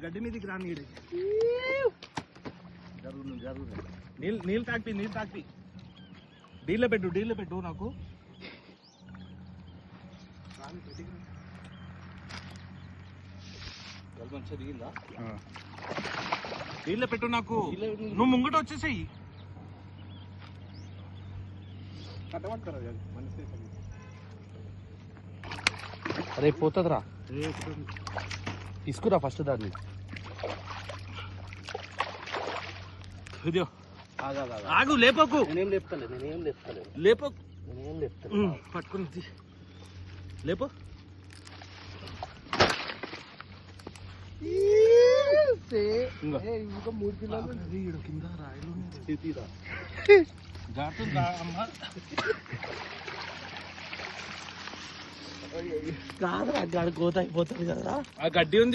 గడ్డి మీదకి రా. నీడ జరుగు. నీళ్ళు తాకి డీల్లో పెట్టు నాకు. మంచిగా దిగిందా? నీళ్ళ పెట్టు నాకు. నువ్వు ముంగట వచ్చేసేయి. అరే పోతుందిరా, తీసుకురా ఫస్ట్ దాన్ని. ఆగు, లేపకు. నేనేం లేపుతలే. లేపకు. పట్టుకుని లేపు. ఇంకా 3 కిలోలు కింద రాయలు కాదురా, గడ్డి కోత అయిపోతుంది కదరా. ఆ గడ్డి ఉంది.